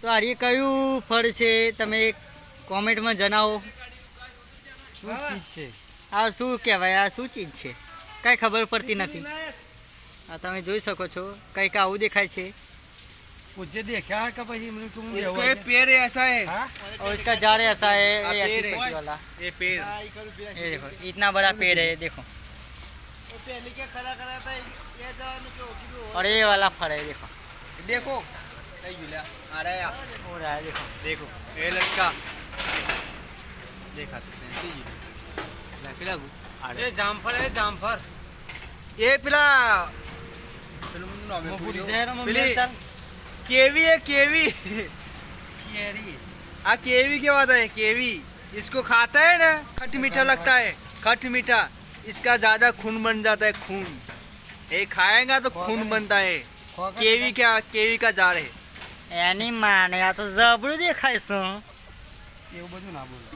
તો આ કયું ફળ છે તમે કોમેન્ટમાં જણાવો. શું ચીજ છે આ શું કહેવાય, આ શું ચીજ છે કાંઈ ખબર પડતી નથી. આ તમે જોઈ શકો છો કંઈક આવું દેખાય છે. मुझे देखा है कि भाई इसको ये पेड़ ऐसा है और इसका झाड़ ऐसा है, हाँ, ये ऐसी पेड़ है। पत्ती वाला. ये पेड़ ये देखो इतना बड़ा पेड़ है, देखो. और ये वाला फल है, देखो. देखो आ रहा है हो रहा है, देखो. देखो ये लड़का देखा ये जामफल है जामफल ये पिला केवी है केवी चेरी हाँ केवी क्या बात है केवी इसको खाता है ना खट मीठा लगता है खट मीठा इसका ज्यादा खून बन जाता है खून ये खाएगा तो खून बनता है केवी क्या केवी का झाड़ है એની માને આ તો જબરું દેખાય છે. એવું બધું ના બોલો